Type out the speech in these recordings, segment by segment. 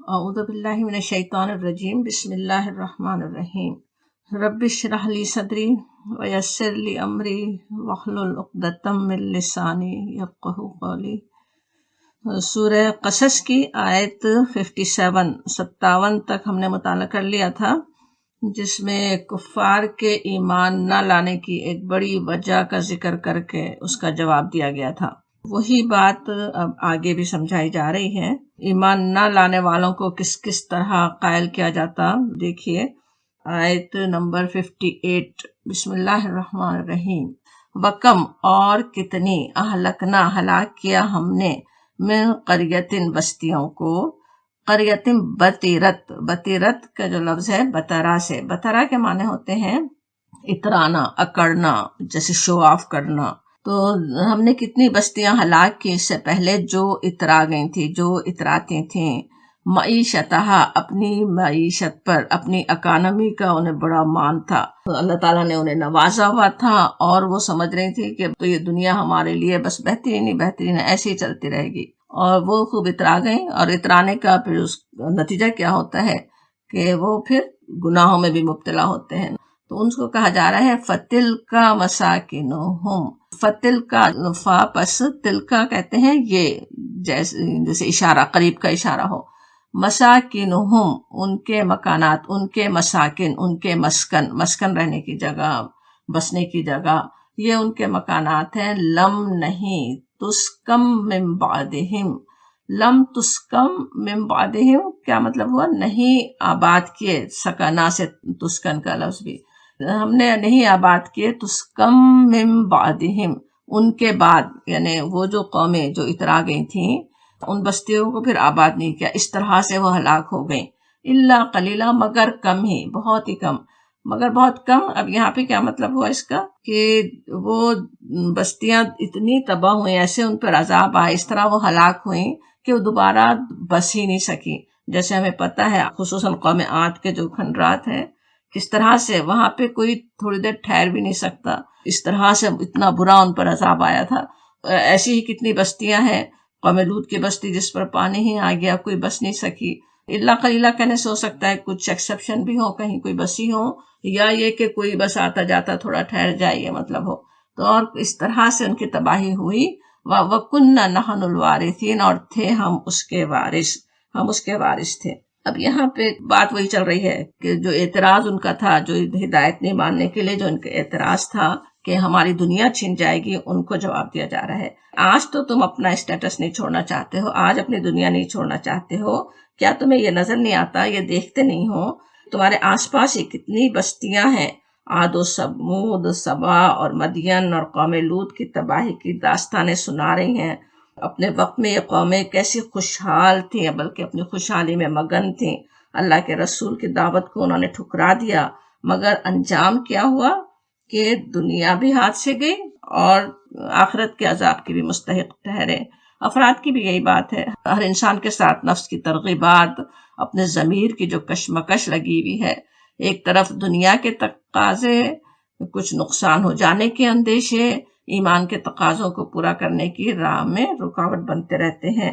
اعوذ باللہ من الشیطان الرجیم بسم اللہ الرحمن الرحیم رب اشرح لی صدری ویسر لی امری واحلل عقدۃ من لسانی یفقہوا قولی۔ سورہ قصص کی آیت 57 تک ہم نے مطالعہ کر لیا تھا، جس میں کفار کے ایمان نہ لانے کی ایک بڑی وجہ کا ذکر کر کے اس کا جواب دیا گیا تھا۔ وہی بات اب آگے بھی سمجھائی جا رہی ہے۔ ایمان نہ لانے والوں کو کس کس طرح قائل کیا جاتا، دیکھیے آیت نمبر 58۔ بسم اللہ الرحمن الرحیم۔ وکم اور کتنی، اہلکنا ہلاک کیا ہم نے، من قریتن بستیوں کو، قریتن بطیرت، بطیرت کا جو لفظ ہے بطرا سے، بطرا کے معنی ہوتے ہیں اترانا، اکڑنا، جیسے شو آف کرنا۔ تو ہم نے کتنی بستیاں ہلاک کی اس سے پہلے جو اترا گئی تھی، جو اتراتی تھیں، معیشتہا اپنی معیشت پر، اپنی اکانومی کا انہیں بڑا مان تھا، اللہ تعالیٰ نے انہیں نوازا ہوا تھا اور وہ سمجھ رہی تھی کہ تو یہ دنیا ہمارے لیے بس بہترین ہی بہترین ایسے ہی چلتی رہے گی، اور وہ خوب اترا گئیں۔ اور اترانے کا پھر اس نتیجہ کیا ہوتا ہے کہ وہ پھر گناہوں میں بھی مبتلا ہوتے ہیں۔ تو ان کو کہا جا رہا ہے فَتِلْكَ مَسَاكِنُهُمْ، فتل کا فا پس تل کا کہتے ہیں یہ جیسے اشارہ، قریب کا اشارہ ہو۔ مساکنہم ان کے مکانات، ان کے مساکن، ان کے مسکن، مسکن رہنے کی جگہ، بسنے کی جگہ، یہ ان کے مکانات ہیں۔ لم نہیں، تسکم من بعدہم، لم تسکم من بعدہم کیا مطلب ہوا؟ نہیں آباد کیے، سکنا سے تسکن کا لفظ بھی ہم نے نہیں آباد کیے، تسکم من بعدہم ان کے بعد، یعنی وہ جو قومیں جو اترا گئی تھیں ان بستیوں کو پھر آباد نہیں کیا، اس طرح سے وہ ہلاک ہو گئیں۔ الا قلیلا مگر کم ہی، بہت ہی کم، مگر بہت کم۔ اب یہاں پہ کیا مطلب ہوا اس کا کہ وہ بستیاں اتنی تباہ ہوئیں، ایسے ان پر عذاب آئے، اس طرح وہ ہلاک ہوئیں کہ وہ دوبارہ بس ہی نہیں سکی۔ جیسے ہمیں پتہ ہے خصوصاً قوم عاد کے جو کھنڈرات ہیں، کس طرح سے وہاں پہ کوئی تھوڑی دیر ٹھہر بھی نہیں سکتا، اس طرح سے اتنا برا ان پر عذاب آیا تھا۔ ایسی ہی کتنی بستیاں ہیں، قوم لوط کی بستی جس پر پانی ہی آ گیا، کوئی بس نہیں سکی۔ اللہ قلیلہ کہنے سے ہو سکتا ہے کچھ ایکسیپشن بھی ہو، کہیں کوئی بسی ہو، یا یہ کہ کوئی بس آتا جاتا تھوڑا ٹھہر جائے، یہ مطلب ہو۔ تو اور اس طرح سے ان کی تباہی ہوئی۔ وَكُنَّا نَحْنُ الْوَارِثِينَ اور تھے ہم اس کے وارث، ہم اس کے وارث تھے۔ اب یہاں پہ بات وہی چل رہی ہے کہ جو اعتراض ان کا تھا، جو ہدایت نہیں ماننے کے لیے جو ان کا اعتراض تھا کہ ہماری دنیا چھن جائے گی، ان کو جواب دیا جا رہا ہے آج تو تم اپنا اسٹیٹس نہیں چھوڑنا چاہتے ہو، آج اپنی دنیا نہیں چھوڑنا چاہتے ہو، کیا تمہیں یہ نظر نہیں آتا، یہ دیکھتے نہیں ہو تمہارے آس پاس یہ کتنی بستیاں ہیں، عاد و سمود، سبا اور مدین اور قوم لوط کی تباہی کی داستانیں سنا رہی ہیں۔ اپنے وقت میں یہ قومیں کیسی خوشحال تھیں، بلکہ اپنی خوشحالی میں مگن تھیں۔ اللہ کے رسول کی دعوت کو انہوں نے ٹھکرا دیا، مگر انجام کیا ہوا کہ دنیا بھی ہاتھ سے گئی اور آخرت کے عذاب کی بھی مستحق ٹھہرے۔ افراد کی بھی یہی بات ہے، ہر انسان کے ساتھ نفس کی ترغیبات، اپنے ضمیر کی جو کشمکش لگی ہوئی ہے، ایک طرف دنیا کے تقاضے، کچھ نقصان ہو جانے کے اندیشے، ایمان کے تقاضوں کو پورا کرنے کی راہ میں رکاوٹ بنتے رہتے ہیں۔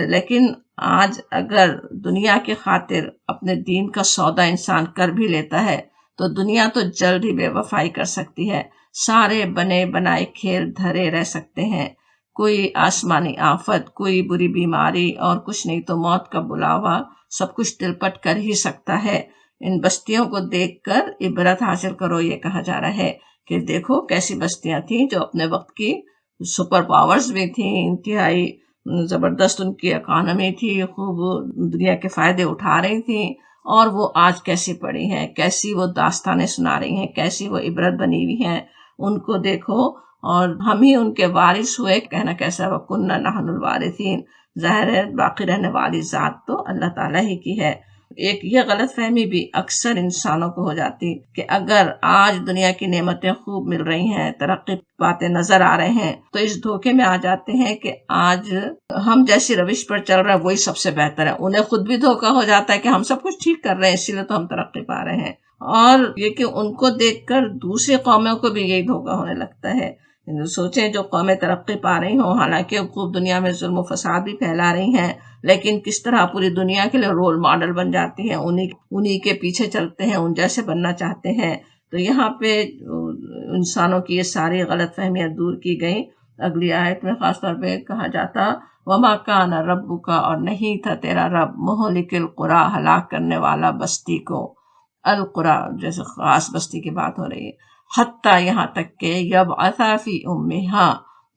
لیکن آج اگر دنیا کی خاطر اپنے دین کا سودا انسان کر بھی لیتا ہے تو دنیا تو جلد ہی بے وفائی کر سکتی ہے، سارے بنے بنائے کھیل دھرے رہ سکتے ہیں، کوئی آسمانی آفت، کوئی بری بیماری اور کچھ نہیں تو موت کا بلاوا، سب کچھ تلپٹ کر ہی سکتا ہے۔ ان بستیوں کو دیکھ کر عبرت حاصل کرو، یہ کہا جا رہا ہے کہ دیکھو کیسی بستیاں تھیں جو اپنے وقت کی سپر پاورز بھی تھیں، انتہائی زبردست ان کی اکانومی تھی، خوب دنیا کے فائدے اٹھا رہی تھیں، اور وہ آج کیسی پڑی ہیں، کیسی وہ داستانیں سنا رہی ہیں، کیسی وہ عبرت بنی ہوئی ہیں۔ ان کو دیکھو اور ہم ہی ان کے وارث ہوئے، کہنا کیسا وَكُنَّا نَحْنُ الْوَارِثِينَ، ظاہر ہے باقی رہنے والی ذات تو اللہ تعالیٰ ہی کی ہے۔ ایک یہ غلط فہمی بھی اکثر انسانوں کو ہو جاتی کہ اگر آج دنیا کی نعمتیں خوب مل رہی ہیں، ترقی پاتے نظر آ رہے ہیں، تو اس دھوکے میں آ جاتے ہیں کہ آج ہم جیسی روش پر چل رہا ہے وہی سب سے بہتر ہے۔ انہیں خود بھی دھوکا ہو جاتا ہے کہ ہم سب کچھ ٹھیک کر رہے ہیں، اسی لیے تو ہم ترقی پا رہے ہیں، اور یہ کہ ان کو دیکھ کر دوسری قوموں کو بھی یہی دھوکا ہونے لگتا ہے۔ سوچیں جو قومیں ترقی پا رہی ہوں، حالانکہ خوب دنیا میں ظلم و فساد بھی پھیلا رہی ہیں، لیکن کس طرح پوری دنیا کے لیے رول ماڈل بن جاتی ہیں، انہی کے پیچھے چلتے ہیں، ان جیسے بننا چاہتے ہیں. تو یہاں پہ انسانوں کی یہ ساری غلط فہمیاں دور کی گئیں. اگلی آیت میں خاص طور پہ کہا جاتا وما کان ربک، اور نہیں تھا تیرا رب مہلک القری، ہلاک کرنے والا بستی کو، القری جیسے خاص بستی کی بات ہو رہی ہے، حتیٰ یہاں تک کہ یبعث فی امہا،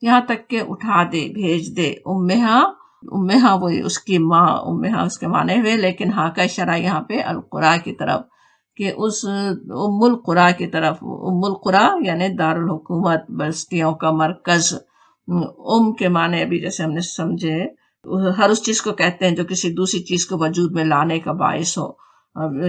یہاں تک کہ اٹھا دے بھیج دے امہا، امہا وہی اس کی ماں، امہا اس کے معنی ہوئے، لیکن ہاں کا اشارہ یہاں پہ القری کی طرف، کہ اس ام القری کی طرف. ام القری یعنی دارالحکومت، بستیوں کا مرکز. کے معنی ابھی جیسے ہم نے سمجھے ہر اس چیز کو کہتے ہیں جو کسی دوسری چیز کو وجود میں لانے کا باعث ہو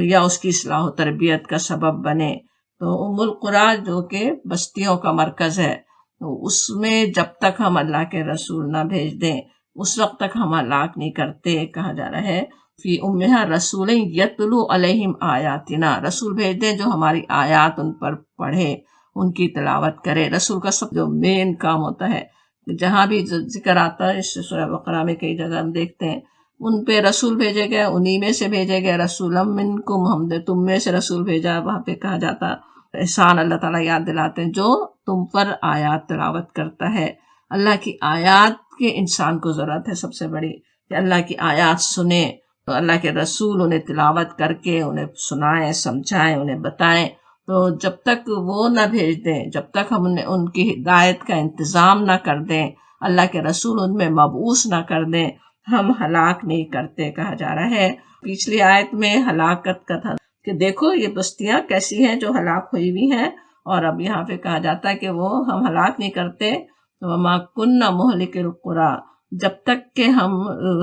یا اس کی اصلاح و تربیت کا سبب بنے. تو ام القری جو کہ بستیوں کا مرکز ہے، اس میں جب تک ہم اللہ کے رسول نہ بھیج دیں اس وقت تک ہم ہلاک نہیں کرتے. کہا جا رہا ہے فی امہا رسول یتلو علیہم آیاتنا، رسول بھیج دیں جو ہماری آیات ان پر پڑھے، ان کی تلاوت کرے. رسول کا سب جو مین کام ہوتا ہے، جہاں بھی ذکر آتا ہے اس سورہ بقرہ میں کئی جگہ ہم دیکھتے ہیں ان پہ رسول بھیجے گئے، انہی میں سے بھیجے گئے. رسولا منکم، ہم نے تم میں سے رسول بھیجا. وہاں پہ کہا جاتا احسان اللہ تعالیٰ یاد دلاتے ہیں جو تم پر آیات تلاوت کرتا ہے. اللہ کی آیات کے انسان کو ضرورت ہے سب سے بڑی، کہ اللہ کی آیات سنے، تو اللہ کے رسول انہیں تلاوت کر کے انہیں سنائیں، سمجھائیں، انہیں بتائیں. تو جب تک وہ نہ بھیج دیں، جب تک ہم نے ان کی ہدایت کا انتظام نہ کر دیں، اللہ کے رسول ان میں مبعوث نہ کر دیں، ہم ہلاک نہیں کرتے. کہا جا رہا ہے پچھلی آیت میں ہلاکت کا تھا کہ دیکھو یہ بستیاں کیسی ہیں جو ہلاک ہوئی ہوئی ہیں، اور اب یہاں پہ کہا جاتا ہے کہ وہ ہم ہلاک نہیں کرتے. وما كنا مهلك القرى، جب تک کہ ہم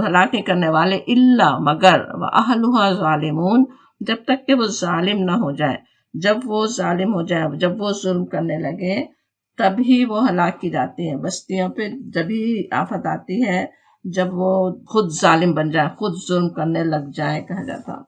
ہلاک نہیں کرنے والے، الا مگر، واہلها ظالمون، جب تک کہ وہ ظالم نہ ہو جائے. جب وہ ظالم ہو جائے، جب وہ ظلم کرنے لگے تبھی وہ ہلاک کی جاتی ہیں. بستیوں پہ جبھی آفت آتی ہے جب وہ خود ظالم بن جائے، خود ظلم کرنے لگ جائے. کہا جاتا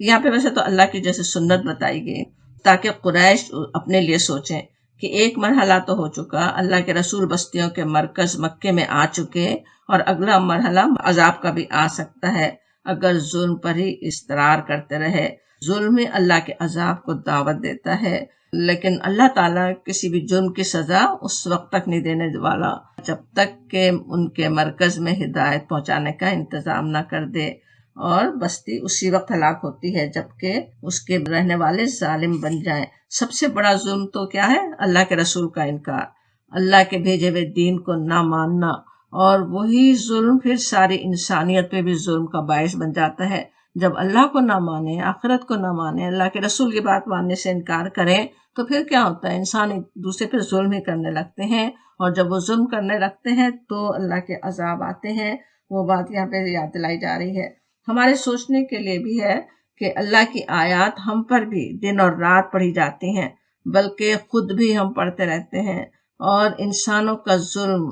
یہاں پہ ویسے تو اللہ کی جیسے سنت بتائی گئی تاکہ قریش اپنے لیے سوچیں کہ ایک مرحلہ تو ہو چکا، اللہ کے رسول بستیوں کے مرکز مکے میں آ چکے، اور اگلا مرحلہ عذاب کا بھی آ سکتا ہے اگر ظلم پر ہی اصرار کرتے رہے. ظلم اللہ کے عذاب کو دعوت دیتا ہے، لیکن اللہ تعالیٰ کسی بھی جرم کی سزا اس وقت تک نہیں دینے والا جب تک کہ ان کے مرکز میں ہدایت پہنچانے کا انتظام نہ کر دے. اور بستی اسی وقت ہلاک ہوتی ہے جبکہ اس کے رہنے والے ظالم بن جائیں. سب سے بڑا ظلم تو کیا ہے؟ اللہ کے رسول کا انکار، اللہ کے بھیجے ہوئے دین کو نہ ماننا، اور وہی ظلم پھر ساری انسانیت پہ بھی ظلم کا باعث بن جاتا ہے. جب اللہ کو نہ مانے، آخرت کو نہ مانے، اللہ کے رسول کی بات ماننے سے انکار کریں تو پھر کیا ہوتا ہے؟ انسان ایک دوسرے پہ ظلم ہی کرنے لگتے ہیں، اور جب وہ ظلم کرنے لگتے ہیں تو اللہ کے عذاب آتے ہیں. وہ بات یہاں پہ یاد دلائی جا رہی ہے، ہمارے سوچنے کے لیے بھی ہے کہ اللہ کی آیات ہم پر بھی دن اور رات پڑھی جاتی ہیں، بلکہ خود بھی ہم پڑھتے رہتے ہیں، اور انسانوں کا ظلم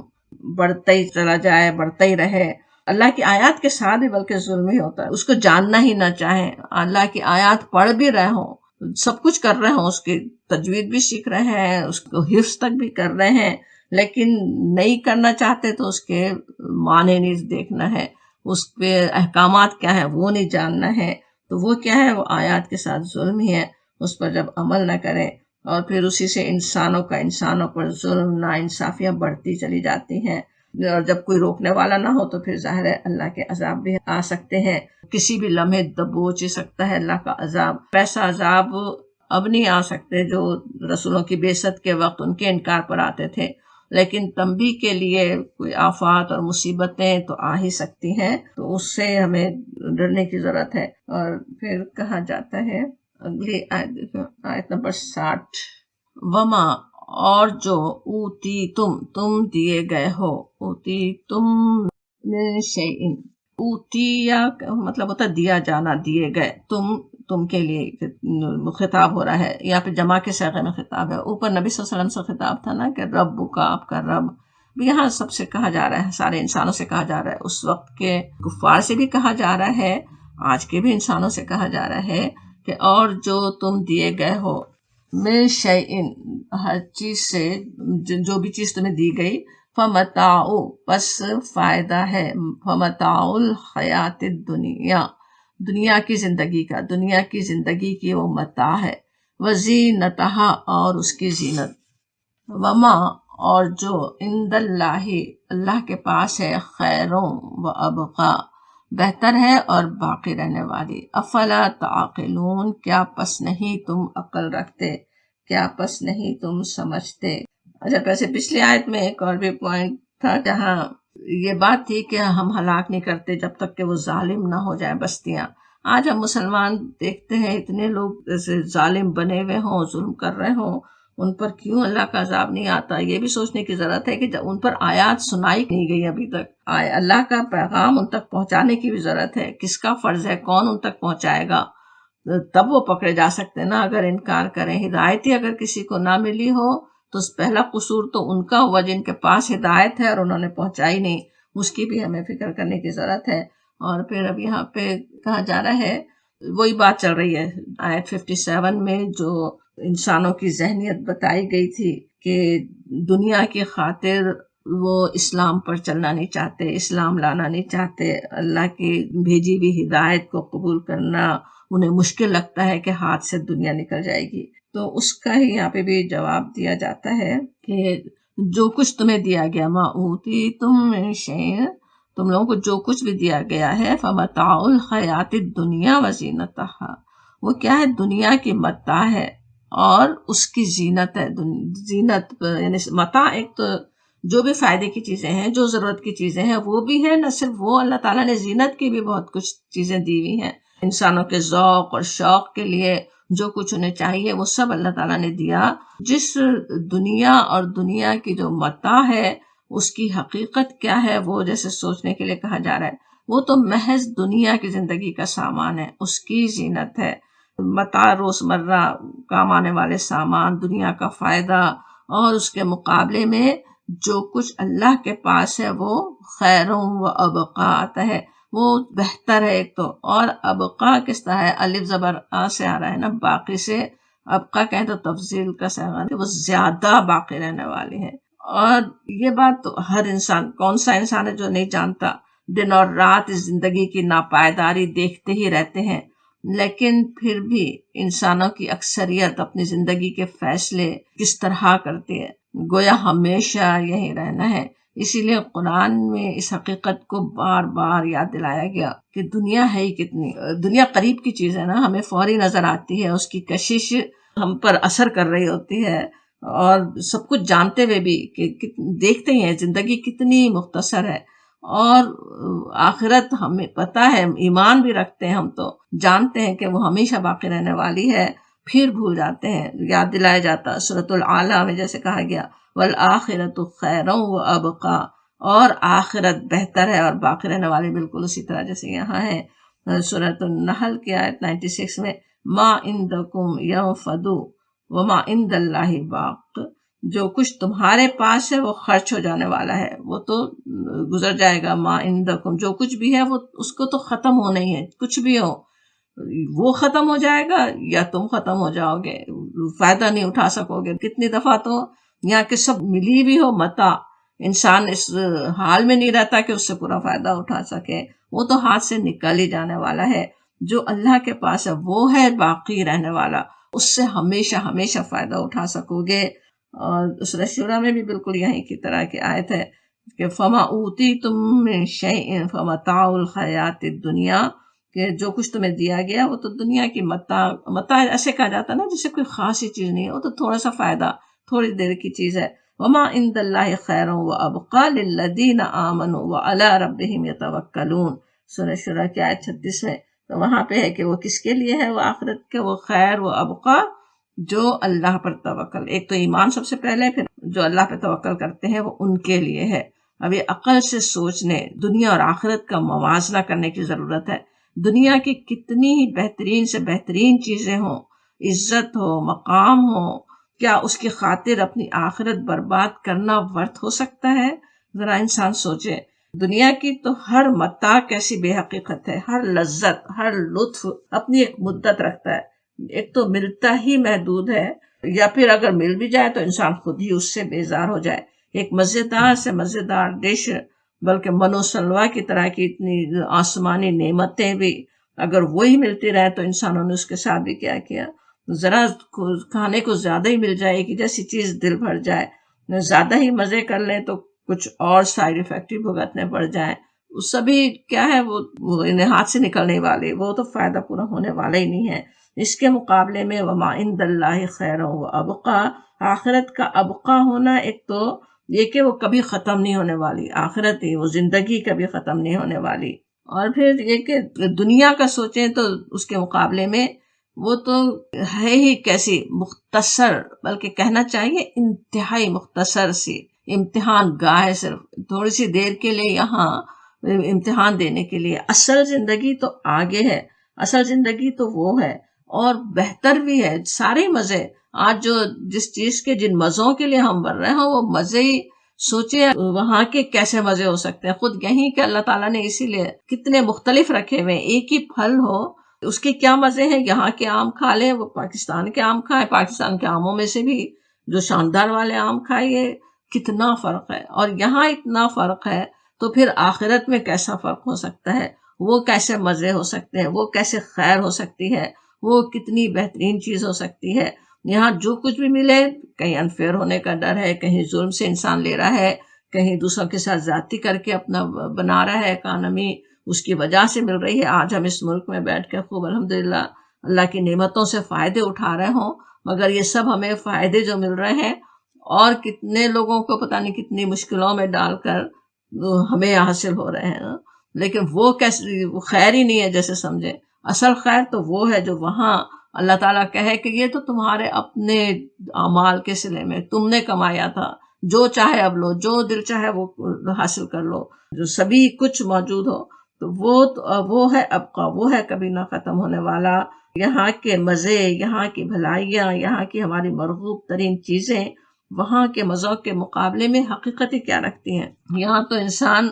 بڑھتا ہی چلا جائے، بڑھتا ہی رہے. اللہ کی آیات کے ساتھ بھی بلکہ ظلم ہی ہوتا ہے. اس کو جاننا ہی نہ چاہیں، اللہ کی آیات پڑھ بھی رہے ہوں، سب کچھ کر رہے ہوں، اس کی تجوید بھی سیکھ رہے ہیں، اس کو حفظ تک بھی کر رہے ہیں، لیکن نہیں کرنا چاہتے تو اس کے معنی نہیں دیکھنا ہے، اس پہ احکامات کیا ہے وہ نہیں جاننا ہے. تو وہ کیا ہے؟ وہ آیات کے ساتھ ظلم ہی ہے. اس پر جب عمل نہ کریں اور پھر اسی سے انسانوں پر ظلم، ناانصافیاں بڑھتی چلی جاتی ہیں، اور جب کوئی روکنے والا نہ ہو تو پھر ظاہر ہے اللہ کے عذاب بھی آ سکتے ہیں. کسی بھی لمحے دبوچ ہی سکتا ہے اللہ کا عذاب. ایسا عذاب اب نہیں آ سکتے جو رسولوں کی بعثت کے وقت ان کے انکار پر آتے تھے، لیکن تنبیہ کے لیے کوئی آفات اور مصیبتیں تو آ ہی سکتی ہیں، تو اس سے ہمیں ڈرنے کی ضرورت ہے. اور پھر کہا جاتا ہے اگلی آیت نمبر 60، وما، اور جو اوتی تم دیے گئے ہو، اوتی تم من شیئن، اوتی یا مطلب ہوتا دیا جانا، دیے گئے، تم کے لیے خطاب ہو رہا ہے، یا پھر جمع کے صیغے میں خطاب ہے. اوپر نبی صلی اللہ علیہ وسلم سے خطاب تھا نا کہ رب کا، آپ کا رب. یہاں سب سے کہا جا رہا ہے، سارے انسانوں سے کہا جا رہا ہے. اس وقت کے کفار سے بھی کہا جا رہا ہے، آج کے بھی انسانوں سے کہا جا رہا ہے کہ اور جو تم دیے گئے ہو، من شیئن، ہر چیز سے، جو بھی چیز تمہیں دی گئی، فمتاع بس فائدہ ہے، فمتاع الحیات الدنیا دنیا کی زندگی کا، دنیا کی زندگی کی وہ متاع ہے، وزینتہا اور اس کی زینت، وما اور جو عند اللہ اللہ کے پاس ہے، خیروں و ابقا بہتر ہے اور باقی رہنے والی، افلا تعقلون کیا پس نہیں تم عقل رکھتے، کیا پس نہیں تم سمجھتے۔ اچھا، ویسے پچھلی آیت میں ایک اور بھی پوائنٹ تھا جہاں یہ بات تھی کہ ہم ہلاک نہیں کرتے جب تک کہ وہ ظالم نہ ہو جائے بستیاں۔ آج ہم مسلمان دیکھتے ہیں اتنے لوگ ایسے ظالم بنے ہوئے ہوں، ظلم کر رہے ہوں، ان پر کیوں اللہ کا عذاب نہیں آتا؟ یہ بھی سوچنے کی ضرورت ہے کہ جب ان پر آیات سنائی نہیں گئی ابھی تک، اللہ کا پیغام ان تک پہنچانے کی بھی ضرورت ہے، کس کا فرض ہے، کون ان تک پہنچائے گا، تب وہ پکڑے جا سکتے نا۔ اگر انکار کریں، ہدایت ہی اگر کسی کو نہ ملی ہو تو پہلا قصور تو ان کا ہوا جن کے پاس ہدایت ہے اور انہوں نے پہنچائی نہیں، اس کی بھی ہمیں فکر کرنے کی ضرورت ہے۔ اور پھر اب یہاں پہ کہا جا رہا ہے، وہی بات چل رہی ہے آیت 57 میں، جو انسانوں کی ذہنیت بتائی گئی تھی کہ دنیا کی خاطر وہ اسلام پر چلنا نہیں چاہتے، اسلام لانا نہیں چاہتے، اللہ کی بھیجی ہوئی ہدایت کو قبول کرنا انہیں مشکل لگتا ہے کہ ہاتھ سے دنیا نکل جائے گی۔ تو اس کا ہی یہاں پہ بھی جواب دیا جاتا ہے کہ جو کچھ تمہیں دیا گیا، ما اوتیتم من شیء، تم لوگوں کو جو کچھ بھی دیا گیا ہے، فمتاع الحیات الدنیا وزینتہا، وہ کیا ہے؟ دنیا کی متاع ہے اور اس کی زینت ہے۔ زینت یعنی متاع ایک تو جو بھی فائدے کی چیزیں ہیں، جو ضرورت کی چیزیں ہیں وہ بھی ہے، نہ صرف وہ، اللہ تعالیٰ نے زینت کی بھی بہت کچھ چیزیں دی ہوئی ہیں انسانوں کے ذوق اور شوق کے لیے، جو کچھ انہیں چاہیے وہ سب اللہ تعالیٰ نے دیا۔ جس دنیا اور دنیا کی جو متاع ہے اس کی حقیقت کیا ہے، وہ جیسے سوچنے کے لیے کہا جا رہا ہے، وہ تو محض دنیا کی زندگی کا سامان ہے، اس کی زینت ہے، متاع روزمرہ کام آنے والے سامان، دنیا کا فائدہ، اور اس کے مقابلے میں جو کچھ اللہ کے پاس ہے وہ خیروں و ابقا آتا ہے، وہ بہتر ہے ایک تو، اور ابقا کس طرح ہے؟ الف زبر آ سے آ رہا ہے نا، باقی سے ابقا کہیں تو تفضیل کا صیغہ ہے، وہ زیادہ باقی رہنے والی ہے۔ اور یہ بات تو ہر انسان، کون سا انسان ہے جو نہیں جانتا؟ دن اور رات اس زندگی کی ناپائیداری دیکھتے ہی رہتے ہیں، لیکن پھر بھی انسانوں کی اکثریت اپنی زندگی کے فیصلے کس طرح کرتی ہے، گویا ہمیشہ یہی رہنا ہے۔ اسی لیے قرآن میں اس حقیقت کو بار بار یاد دلایا گیا کہ دنیا ہے ہی کتنی، دنیا قریب کی چیز ہے نا، ہمیں فوری نظر آتی ہے، اس کی کشش ہم پر اثر کر رہی ہوتی ہے، اور سب کچھ جانتے ہوئے بھی کہ دیکھتے ہی ہیں زندگی کتنی مختصر ہے، اور آخرت ہمیں پتہ ہے، ایمان بھی رکھتے ہیں، ہم تو جانتے ہیں کہ وہ ہمیشہ باقی رہنے والی ہے، پھر بھول جاتے ہیں۔ یاد دلایا جاتا سورۃ الاعلیٰ میں جیسے کہا گیا، والآخرۃ خیر و ابقا، اور آخرت بہتر ہے اور باقی رہنے والی، بالکل اسی طرح جیسے یہاں ہے سورۃ النحل کی آیت 96 میں، ما عندکم ینفد وما عند اللہ باق، جو کچھ تمہارے پاس ہے وہ خرچ ہو جانے والا ہے، وہ تو گزر جائے گا، ما عندکم جو کچھ بھی ہے وہ اس کو تو ختم ہونا ہی ہے، کچھ بھی ہو وہ ختم ہو جائے گا یا تم ختم ہو جاؤ گے، فائدہ نہیں اٹھا سکو گے۔ کتنی دفعہ تو یہاں کے سب ملی بھی ہو متاع، انسان اس حال میں نہیں رہتا کہ اس سے پورا فائدہ اٹھا سکے، وہ تو ہاتھ سے نکل ہی جانے والا ہے۔ جو اللہ کے پاس ہے وہ ہے باقی رہنے والا، اس سے ہمیشہ ہمیشہ فائدہ اٹھا سکو گے۔ اور سورۃ شورى میں بھی بالکل یہی کی طرح کی آیت ہے کہ فما اوتیتم من شیء فمتاع الحیات الدنیا، کہ جو کچھ تمہیں دیا گیا وہ تو دنیا کی متاع ایسے کہا جاتا ہے نا جسے کوئی خاصی چیز نہیں ہے، وہ تو تھوڑا سا فائدہ، تھوڑی دیر کی چیز ہے۔ وما عند اللہ خیر وابقى للذین آمنوا وعلی ربهم یتوکلون، سورۃ شورى کی آیت 36 میں، تو وہاں پہ ہے کہ وہ کس کے لیے ہے، وہ آخرت کے، وہ خیر و ابقا جو اللہ پر توکل، ایک تو ایمان سب سے پہلے، پھر جو اللہ پہ توکل کرتے ہیں وہ ان کے لیے ہے۔ ابھی عقل سے سوچنے، دنیا اور آخرت کا موازنہ کرنے کی ضرورت ہے۔ دنیا کی کتنی ہی بہترین سے بہترین چیزیں ہوں، عزت ہو، مقام ہو، کیا اس کی خاطر اپنی آخرت برباد کرنا ورت ہو سکتا ہے؟ ذرا انسان سوچے۔ دنیا کی تو ہر متاع کیسی بے حقیقت ہے، ہر لذت، ہر لطف اپنی ایک مدت رکھتا ہے، ایک تو ملتا ہی محدود ہے، یا پھر اگر مل بھی جائے تو انسان خود ہی اس سے بیزار ہو جائے ایک مزیدار سے مزیدار ڈش، بلکہ منو سلوا کی طرح کی اتنی آسمانی نعمتیں بھی اگر وہی ملتی رہے تو انسانوں نے اس کے ساتھ بھی کیا کیا. ذرا کھانے کو زیادہ ہی مل جائے کہ جیسی چیز دل بھر جائے، زیادہ ہی مزے کر لیں تو کچھ اور سائیڈ افیکٹ بھی بھگتنے پڑ جائیں. سبھی کیا ہے وہ انہیں ہاتھ سے نکلنے والے، وہ تو فائدہ پورا ہونے والا ہی نہیں ہے. اس کے مقابلے میں وما عند اللہ خیر و ابقا، آخرت کا ابقا ہونا ایک تو یہ کہ وہ کبھی ختم نہیں ہونے والی، آخرت ہی وہ زندگی کبھی ختم نہیں ہونے والی. اور پھر یہ کہ دنیا کا سوچیں تو اس کے مقابلے میں وہ تو ہے ہی کیسی مختصر، بلکہ کہنا چاہیے انتہائی مختصر سی امتحان گاہ ہے، صرف تھوڑی سی دیر کے لیے یہاں امتحان دینے کے لیے. اصل زندگی تو آگے ہے، اصل زندگی تو وہ ہے اور بہتر بھی ہے. سارے مزے آج جو جس چیز کے جن مزوں کے لیے ہم بڑھ رہے ہیں وہ مزے ہی سوچے وہاں کے کیسے مزے ہو سکتے ہیں. خود یہیں کہ اللہ تعالیٰ نے اسی لیے کتنے مختلف رکھے ہوئے، ایک ہی پھل ہو اس کے کیا مزے ہیں. یہاں کے آم کھا لیں، وہ پاکستان کے آم کھائیں، پاکستان کے آموں میں سے بھی جو شاندار والے آم کھائیے، کتنا فرق ہے. اور یہاں اتنا فرق ہے تو پھر آخرت میں کیسا فرق ہو سکتا ہے، وہ کیسے مزے ہو سکتے ہیں، وہ کیسے خیر ہو سکتی ہے، وہ کتنی بہترین چیز ہو سکتی ہے. یہاں جو کچھ بھی ملے کہیں انفیئر ہونے کا ڈر ہے، کہیں ظلم سے انسان لے رہا ہے، کہیں دوسروں کے ساتھ زیادتی کر کے اپنا بنا رہا ہے اکانومی، اس کی وجہ سے مل رہی ہے. آج ہم اس ملک میں بیٹھ کے خوب الحمدللہ اللہ کی نعمتوں سے فائدے اٹھا رہے ہوں، مگر یہ سب ہمیں فائدے جو مل رہے ہیں اور کتنے لوگوں کو پتہ نہیں کتنی مشکلوں میں ڈال کر ہمیں حاصل ہو رہے ہیں. لیکن وہ کیسے وہ خیر ہی نہیں ہے جیسے سمجھے. اصل خیر تو وہ ہے جو وہاں اللہ تعالیٰ کہے کہ یہ تو تمہارے اپنے اعمال کے صلے میں تم نے کمایا تھا، جو چاہے اب لو، جو دل چاہے وہ حاصل کر لو، جو سبھی کچھ موجود ہو. تو وہ ہے ابقا، وہ ہے کبھی نہ ختم ہونے والا. یہاں کے مزے، یہاں کی بھلائیاں، یہاں کی ہماری مرغوب ترین چیزیں وہاں کے مزوں کے مقابلے میں حقیقت کیا رکھتی ہیں. یہاں تو انسان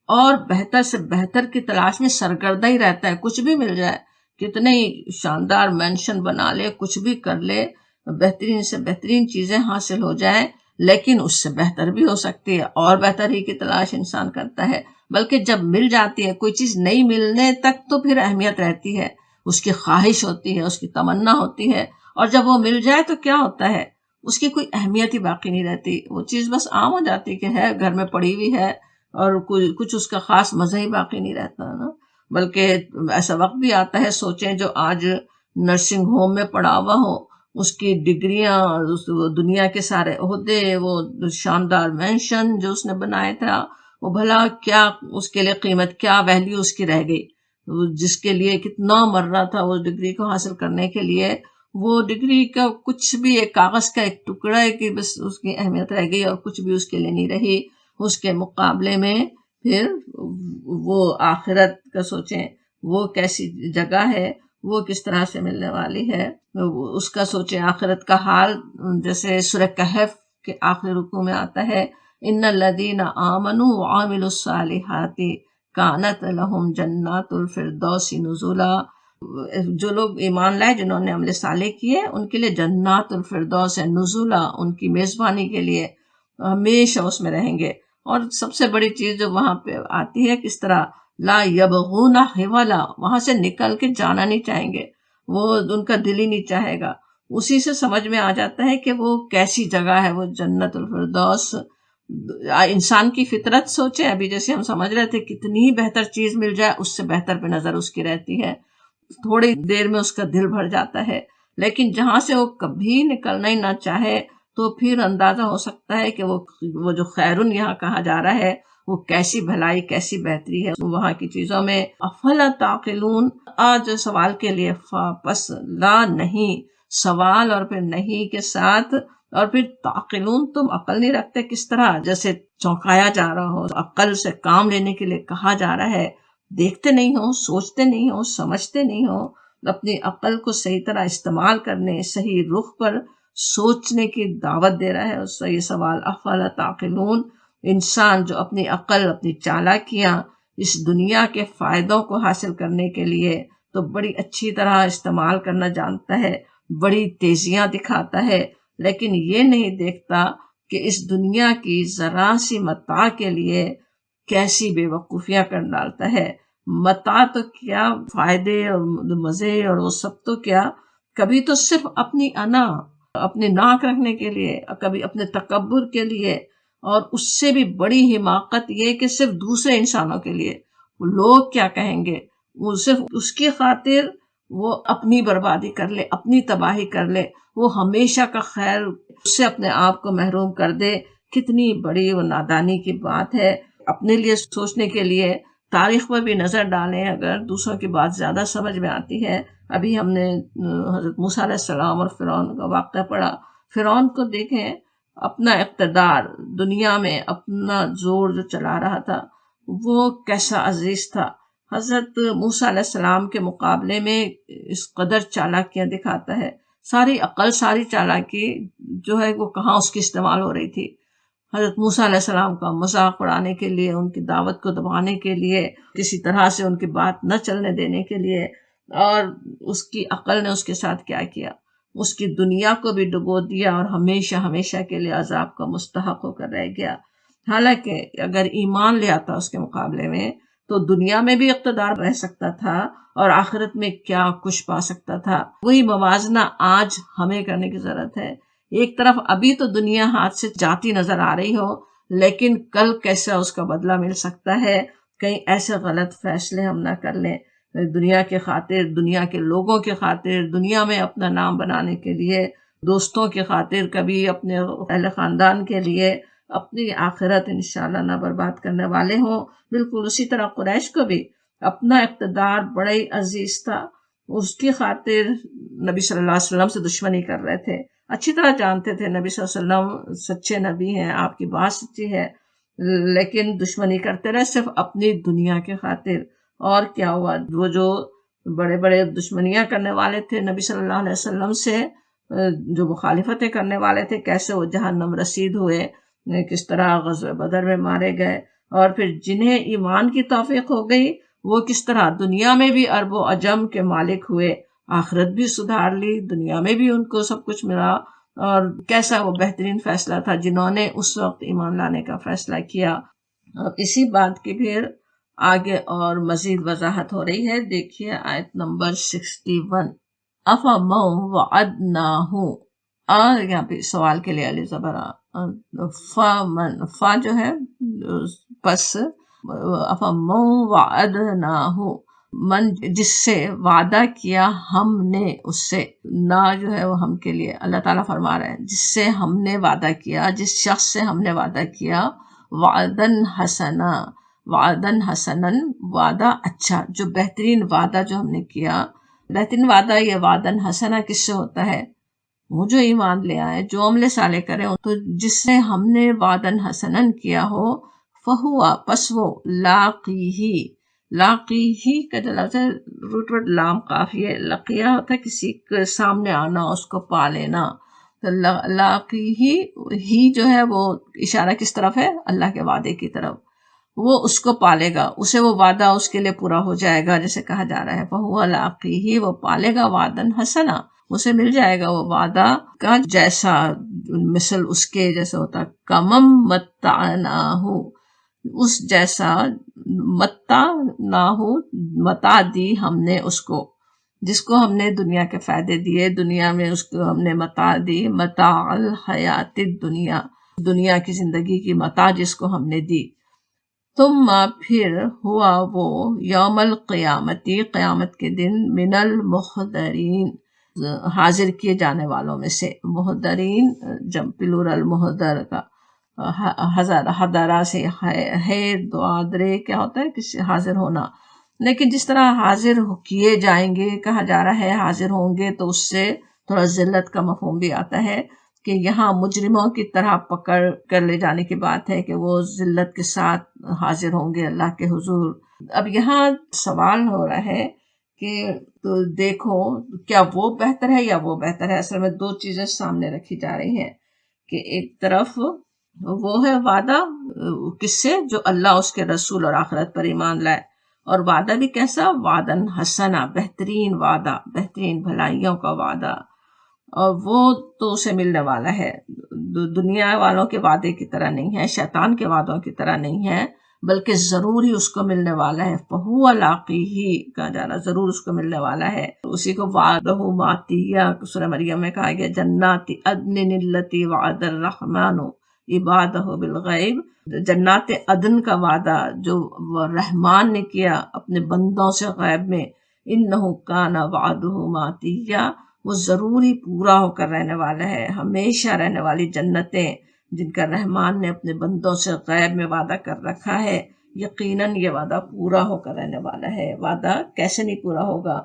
اور بہتر سے بہتر کی تلاش میں سرگردہ ہی رہتا ہے. کچھ بھی مل جائے، کتنے ہی شاندار مینشن بنا لے، کچھ بھی کر لے، بہترین سے بہترین چیزیں حاصل ہو جائیں، لیکن اس سے بہتر بھی ہو سکتی ہے اور بہتر ہی کی تلاش انسان کرتا ہے. بلکہ جب مل جاتی ہے کوئی چیز، نہیں ملنے تک تو پھر اہمیت رہتی ہے، اس کی خواہش ہوتی ہے، اس کی تمنا ہوتی ہے. اور جب وہ مل جائے تو کیا ہوتا ہے، اس کی کوئی اہمیت ہی باقی نہیں رہتی. وہ چیز بس عام ہو جاتی کہ ہے، گھر میں پڑی ہوئی ہے اور کچھ اس کا خاص مزہ ہی باقی نہیں رہتا نا. بلکہ ایسا وقت بھی آتا ہے، سوچیں جو آج نرسنگ ہوم میں پڑا ہوا ہو، اس کی ڈگریاں، دنیا کے سارے عہدے، وہ شاندار مینشن جو اس نے بنایا تھا، وہ بھلا کیا اس کے لیے قیمت، کیا ویلیو اس کی رہ گئی. جس کے لیے کتنا مر رہا تھا اس ڈگری کو حاصل کرنے کے لیے، وہ ڈگری کا کچھ بھی ایک کاغذ کا ایک ٹکڑا ہے کہ بس اس کی اہمیت رہ گئی اور کچھ بھی اس کے لیے نہیں رہی. اس کے مقابلے میں پھر وہ آخرت کا سوچیں، وہ کیسی جگہ ہے، وہ کس طرح سے ملنے والی ہے. اس کا سوچیں آخرت کا حال. جیسے سورہ کہف کے آخری رکوع میں آتا ہے، ان الذین آمنوا وعملوا الصالحات کانت لہم جنات الفردوس نزلا. جو لوگ ایمان لائے، جنہوں نے عمل صالح کیے، ان کے لیے جنات الفردوس ہے، نزلا ان کی میزبانی کے لیے، ہمیشہ اس میں رہیں گے. اور سب سے بڑی چیز جو وہاں پہ آتی ہے، کس طرح لا یبغون حولا، وہاں سے نکل کے جانا نہیں چاہیں گے، وہ ان کا دل ہی نہیں چاہے گا. اسی سے سمجھ میں آ جاتا ہے کہ وہ کیسی جگہ ہے وہ جنت الفردوس. انسان کی فطرت سوچیں، ابھی جیسے ہم سمجھ رہے تھے کتنی بہتر چیز مل جائے اس سے بہتر پہ نظر اس کی رہتی ہے، تھوڑی دیر میں اس کا دل بھر جاتا ہے. لیکن جہاں سے وہ کبھی نکلنا ہی نہ چاہے تو پھر اندازہ ہو سکتا ہے کہ وہ جو خیرن یہاں کہا جا رہا ہے وہ کیسی بھلائی، کیسی بہتری ہے وہاں کی چیزوں میں. افلا تعقلون، آج سوال کے لیے پس لا نہیں، سوال اور پھر نہیں کے ساتھ، اور پھر تعقلون، تم عقل نہیں رکھتے. کس طرح جیسے چونکایا جا رہا ہو، عقل سے کام لینے کے لیے کہا جا رہا ہے. دیکھتے نہیں ہو، سوچتے نہیں ہو، سمجھتے نہیں ہو، اپنی عقل کو صحیح طرح استعمال کرنے، صحیح رخ پر سوچنے کی دعوت دے رہا ہے. اس سے یہ سوال افلا تعقلون، انسان جو اپنی عقل، اپنی چالاکیاں اس دنیا کے فائدوں کو حاصل کرنے کے لیے تو بڑی اچھی طرح استعمال کرنا جانتا ہے، بڑی تیزیاں دکھاتا ہے، لیکن یہ نہیں دیکھتا کہ اس دنیا کی ذرا سی متاع کے لیے کیسی بے وقوفیاں کر ڈالتا ہے۔ متاع تو کیا، فائدے اور مزے اور وہ سب تو کیا، کبھی تو صرف اپنی انا، اپنے ناک رکھنے کے لیے، کبھی اپنے تکبر کے لیے، اور اس سے بھی بڑی حماقت یہ کہ صرف دوسرے انسانوں کے لیے، لوگ کیا کہیں گے، وہ صرف اس کی خاطر وہ اپنی بربادی کر لے، اپنی تباہی کر لے، وہ ہمیشہ کا خیر اس سے اپنے آپ کو محروم کر دے۔ کتنی بڑی وہ نادانی کی بات ہے۔ اپنے لیے سوچنے کے لیے تاریخ پر بھی نظر ڈالیں، اگر دوسروں کی بات زیادہ سمجھ میں آتی ہے۔ ابھی ہم نے حضرت موسیٰ علیہ السلام اور فرعون کا واقعہ پڑھا۔ فرعون کو دیکھیں، اپنا اقتدار دنیا میں، اپنا زور جو چلا رہا تھا وہ کیسا عزیز تھا۔ حضرت موسیٰ علیہ السلام کے مقابلے میں اس قدر چالاکیاں دکھاتا ہے۔ ساری عقل، ساری چالاکی جو ہے وہ کہاں اس کی استعمال ہو رہی تھی؟ حضرت موسیٰ علیہ السلام کا مذاق اڑانے کے لیے، ان کی دعوت کو دبانے کے لیے، کسی طرح سے ان کی بات نہ چلنے دینے کے لیے۔ اور اس کی عقل نے اس کے ساتھ کیا کیا؟ اس کی دنیا کو بھی ڈبو دیا اور ہمیشہ ہمیشہ کے لیے عذاب کا مستحق ہو کر رہ گیا۔ حالانکہ اگر ایمان لے آتا اس کے مقابلے میں تو دنیا میں بھی اقتدار رہ سکتا تھا اور آخرت میں کیا کچھ پا سکتا تھا۔ وہی موازنہ آج ہمیں کرنے کی ضرورت ہے۔ ایک طرف ابھی تو دنیا ہاتھ سے جاتی نظر آ رہی ہو، لیکن کل کیسا اس کا بدلہ مل سکتا ہے، کہیں ایسے غلط فیصلے ہم نہ کر لیں دنیا کے خاطر، دنیا کے لوگوں کے خاطر، دنیا میں اپنا نام بنانے کے لیے، دوستوں کے خاطر، کبھی اپنے اہل خاندان کے لیے، اپنی آخرت انشاءاللہ نہ برباد کرنے والے ہوں۔ بالکل اسی طرح قریش کو بھی اپنا اقتدار بڑا ہی عزیز تھا، اس کی خاطر نبی صلی اللہ علیہ وسلم سے دشمنی کر رہے تھے۔ اچھی طرح جانتے تھے نبی صلی اللہ علیہ وسلم سچے نبی ہیں، آپ کی بات سچی ہے، لیکن دشمنی کرتے رہے صرف اپنی دنیا کے خاطر۔ اور کیا ہوا؟ وہ جو بڑے بڑے دشمنیاں کرنے والے تھے نبی صلی اللہ علیہ وسلم سے، جو مخالفتیں کرنے والے تھے، کیسے وہ جہنم رسید ہوئے، کس طرح غزوہ بدر میں مارے گئے، اور پھر جنہیں ایمان کی توفیق ہو گئی وہ کس طرح دنیا میں بھی عرب و عجم کے مالک ہوئے، آخرت بھی سدھار لی، دنیا میں بھی ان کو سب کچھ ملا۔ اور کیسا وہ بہترین فیصلہ تھا جنہوں نے اس وقت ایمان لانے کا فیصلہ کیا۔ اب اسی بات کی پھر آگے اور مزید وضاحت ہو رہی ہے، دیکھیے آیت نمبر 61۔ افمن وعدناہ، اور یہاں پہ سوال کے لیے علی زبر فمن، فا جو ہے پس، افمن وعدناہ، من جس سے وعدہ کیا ہم نے اس سے، نا جو ہے وہ ہم کے لیے اللہ تعالیٰ فرما رہے ہیں، جس سے ہم نے وعدہ کیا، جس شخص سے ہم نے وعدہ کیا، وعدن حسنا، وعدن حسنن، وعدہ اچھا، جو بہترین وعدہ جو ہم نے کیا، بہترین وعدہ یہ وعدن حسنا کس سے ہوتا ہے؟ وہ جو ایمان لے آئے، جو عمل صالح کرے، تو جس سے ہم نے وعدن حسنن کیا ہو، فہوا، پس وہ، لاقیہ، لاقیہ کا جو لفظ ہے روٹ ورڈ لام قافیہ، لقیہ ہوتا ہے کسی کے سامنے آنا، اس کو پا لینا، تو لاقیہ ہی جو ہے وہ اشارہ کس طرف ہے؟ اللہ کے وعدے کی طرف، وہ اس کو پالے گا، اسے وہ وعدہ اس کے لیے پورا ہو جائے گا، جیسے کہا جا رہا ہے فہو لاقیہ، وہ پالے گا وعدن حسنا، اسے مل جائے گا وہ وعدہ کا جیسا، مثل اس کے جیسا ہوتا، کمم متعناہ، اس جیسا، متعناہ، متاع دی ہم نے اس کو، جس کو ہم نے دنیا کے فائدے دیے، دنیا میں اس کو ہم نے متاع دی، متاع الحیات الدنیا، دنیا کی زندگی کی متاع جس کو ہم نے دی۔ ثم پھر ہوا وہ یوم القیامتی، قیامت کے دن، من المحضرین، حاضر کیے جانے والوں میں سے، محضرین جمع پلورل محضر کا، حضرہ سے ہے دوادرے کیا ہوتا ہے کسی حاضر ہونا، لیکن جس طرح حاضر کیے جائیں گے کہا جا رہا ہے، حاضر ہوں گے تو اس سے تھوڑا ذلت کا مفہوم بھی آتا ہے کہ یہاں مجرموں کی طرح پکڑ کر لے جانے کی بات ہے کہ وہ ذلت کے ساتھ حاضر ہوں گے اللہ کے حضور۔ اب یہاں سوال ہو رہا ہے کہ تو دیکھو کیا وہ بہتر ہے یا وہ بہتر ہے؟ اصل میں دو چیزیں سامنے رکھی جا رہی ہیں کہ ایک طرف وہ ہے وعدہ کس سے؟ جو اللہ اس کے رسول اور آخرت پر ایمان لائے، اور وعدہ بھی کیسا؟ وعدن حسنا، بہترین وعدہ، بہترین بھلائیوں کا وعدہ۔ اور وہ تو اسے ملنے والا ہے، دنیا والوں کے وعدے کی طرح نہیں ہے، شیطان کے وعدوں کی طرح نہیں ہے، بلکہ ضرور ہی اس کو ملنے والا ہے۔ فَهُوَ لَاقِيهِ کہا جا رہا، ضرور اس کو ملنے والا ہے۔ اسی کو وعدہ ماتیہ سورہ مریم میں کہا گیا، جنات عدن التی وعد الرحمن عبادہ بالغیب، جنات عدن کا وعدہ جو رحمان نے کیا اپنے بندوں سے غیب میں، انہ کان وعدہ ماتیہ، وہ ضروری پورا ہو کر رہنے والا ہے، ہمیشہ رہنے والی جنتیں جن کا رحمان نے اپنے بندوں سے غیب میں وعدہ کر رکھا ہے، یقیناً یہ وعدہ پورا ہو کر رہنے والا ہے۔ وعدہ کیسے نہیں پورا ہوگا؟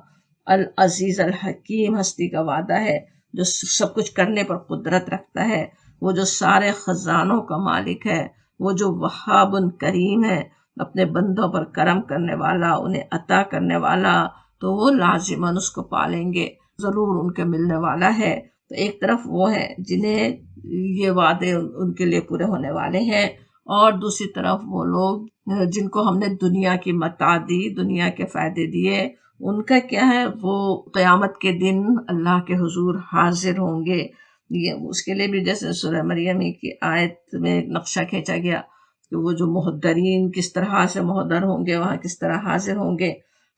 العزیز الحکیم ہستی کا وعدہ ہے، جو سب کچھ کرنے پر قدرت رکھتا ہے، وہ جو سارے خزانوں کا مالک ہے، وہ جو وہاب کریم ہے، اپنے بندوں پر کرم کرنے والا، انہیں عطا کرنے والا، تو وہ لازماً اس کو پالیں گے، ضرور ان کے ملنے والا ہے۔ تو ایک طرف وہ ہے جنہیں یہ وعدے ان کے لیے پورے ہونے والے ہیں، اور دوسری طرف وہ لوگ جن کو ہم نے دنیا کی متاع دی، دنیا کے فائدے دیے، ان کا کیا ہے؟ وہ قیامت کے دن اللہ کے حضور حاضر ہوں گے۔ یہ اس کے لیے بھی جیسے سورہ مریم کی آیت میں نقشہ کھینچا گیا کہ وہ جو محضرین کس طرح سے محضر ہوں گے، وہاں کس طرح حاضر ہوں گے۔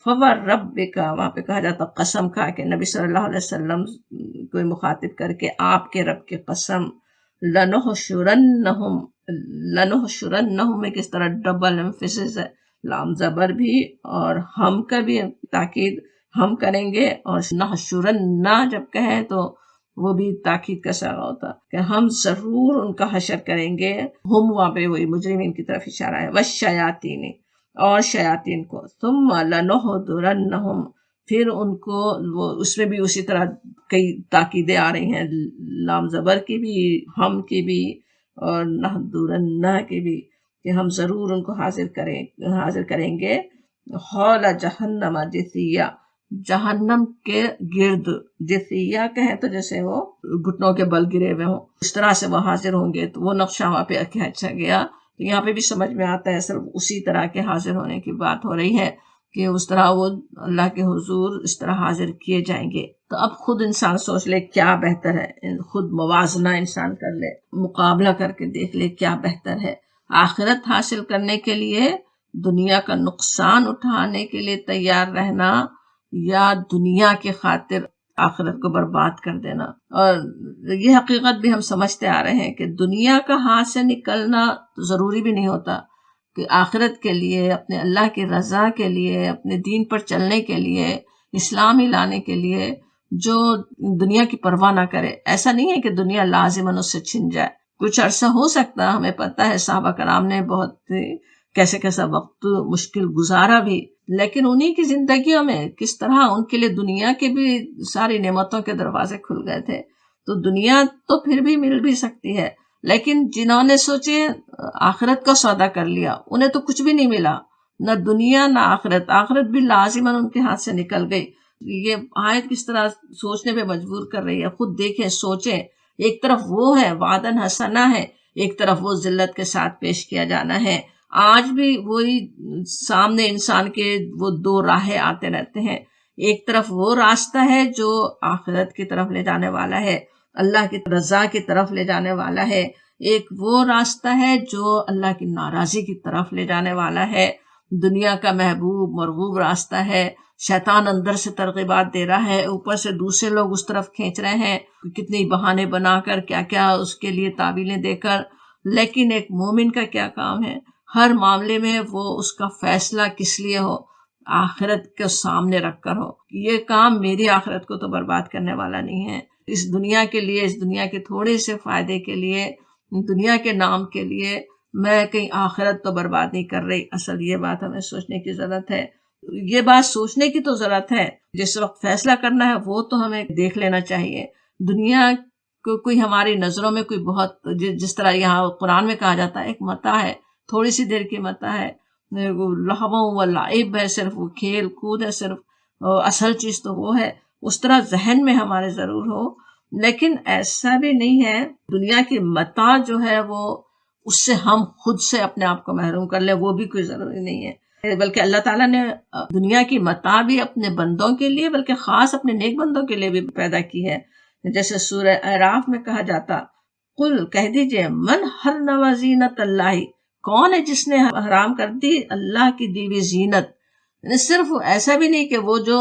فَوَرَبِّكَ، وہاں پہ کہا جاتا قسم کھا کے، نبی صلی اللہ علیہ وسلم کو مخاطب کر کے، آپ کے رب کی قسم، لَنُحْشُرَنَّهُمْ، لَنُحْشُرَنَّهُمْ میں کس طرح ڈبل ایمفیسس ہے، لام زبر بھی اور ہم کا بھی تاکید، ہم کریں گے، اور نحشرن جب کہیں تو وہ بھی تاکید کا صیغہ ہوتا کہ ہم ضرور ان کا حشر کریں گے۔ ہم وہاں پہ وہی مجرمین کی طرف اشارہ ہے، والشیاطین، اور شیاطین کو، ثم لنحضرنہم، پھر ان کو، وہ اس میں بھی اسی طرح کئی تاکیدیں آ رہی ہیں، لام زبر کی بھی، ہم کی بھی، اور نحضرن کی بھی، کہ ہم ضرور ان کو حاضر کریں گے، حول جہنم جثیہ، جہنم کے گرد، جثیہ کہیں تو جیسے وہ گھٹنوں کے بل گرے ہوئے ہوں، اس طرح سے وہ حاضر ہوں گے۔ تو وہ نقشہ وہاں پہ کھینچا گیا، تو یہاں پہ بھی سمجھ میں آتا ہے صرف اسی طرح کے حاضر ہونے کی بات ہو رہی ہے کہ اس طرح وہ اللہ کے حضور اس طرح حاضر کیے جائیں گے۔ تو اب خود انسان سوچ لے کیا بہتر ہے، خود موازنہ انسان کر لے، مقابلہ کر کے دیکھ لے کیا بہتر ہے۔ آخرت حاصل کرنے کے لیے دنیا کا نقصان اٹھانے کے لیے تیار رہنا، یا دنیا کی خاطر آخرت کو برباد کر دینا۔ اور یہ حقیقت بھی ہم سمجھتے آ رہے ہیں کہ دنیا کا ہاتھ سے نکلنا ضروری بھی نہیں ہوتا، کہ آخرت کے لیے، اپنے اللہ کی رضا کے لیے، اپنے دین پر چلنے کے لیے، اسلام ہی لانے کے لیے جو دنیا کی پرواہ نہ کرے، ایسا نہیں ہے کہ دنیا لازماً اس سے چھن جائے۔ کچھ عرصہ ہو سکتا، ہمیں پتہ ہے صحابہ کرام نے بہت کیسے کیسا وقت مشکل گزارا بھی، لیکن انہی کی زندگیوں میں کس طرح ان کے لیے دنیا کے بھی ساری نعمتوں کے دروازے کھل گئے تھے۔ تو دنیا تو پھر بھی مل بھی سکتی ہے، لیکن جنہوں نے سوچے آخرت کا سودا کر لیا، انہیں تو کچھ بھی نہیں ملا، نہ دنیا نہ آخرت، آخرت بھی لازماً ان کے ہاتھ سے نکل گئی۔ یہ آیت کس طرح سوچنے پہ مجبور کر رہی ہے، خود دیکھیں، سوچیں۔ ایک طرف وہ ہے وعدن حسنہ ہے، ایک طرف وہ ذلت کے ساتھ پیش کیا جانا ہے۔ آج بھی وہی سامنے انسان کے وہ دو راہیں آتے رہتے ہیں، ایک طرف وہ راستہ ہے جو آخرت کی طرف لے جانے والا ہے، اللہ کی رضا کی طرف لے جانے والا ہے، ایک وہ راستہ ہے جو اللہ کی ناراضی کی طرف لے جانے والا ہے، دنیا کا محبوب مرغوب راستہ ہے۔ شیطان اندر سے ترغیبات دے رہا ہے، اوپر سے دوسرے لوگ اس طرف کھینچ رہے ہیں، کتنی بہانے بنا کر، کیا کیا اس کے لیے تعویلیں دے کر۔ لیکن ایک مومن کا کیا کام ہے؟ ہر معاملے میں وہ اس کا فیصلہ کس لیے ہو؟ آخرت کے سامنے رکھ کر ہو۔ یہ کام میری آخرت کو تو برباد کرنے والا نہیں ہے، اس دنیا کے لیے، اس دنیا کے تھوڑے سے فائدے کے لیے، دنیا کے نام کے لیے میں کہیں آخرت تو برباد نہیں کر رہی۔ اصل یہ بات ہمیں سوچنے کی ضرورت ہے، یہ بات سوچنے کی تو ضرورت ہے، جس وقت فیصلہ کرنا ہے وہ تو ہمیں دیکھ لینا چاہیے۔ دنیا کو کوئی ہماری نظروں میں کوئی بہت، جس طرح یہاں قرآن میں کہا جاتا ہے، ایک متاع ہے، تھوڑی سی دیر کی متاع ہے، لہو و لعب ہے، صرف وہ کھیل کود ہے، صرف اصل چیز تو وہ ہے۔ اس طرح ذہن میں ہمارے ضرور ہو، لیکن ایسا بھی نہیں ہے دنیا کی متاع جو ہے وہ اس سے ہم خود سے اپنے آپ کو محروم کر لیں، وہ بھی کوئی ضروری نہیں ہے، بلکہ اللہ تعالیٰ نے دنیا کی متاع بھی اپنے بندوں کے لیے، بلکہ خاص اپنے نیک بندوں کے لیے بھی پیدا کی ہے۔ جیسے سورہ اعراف میں کہا جاتا قل کہہ دیجئے من حرم زینت اللہ، کون ہے جس نے حرام کر دی اللہ کی دی ہوئی زینت. صرف ایسا بھی نہیں کہ وہ جو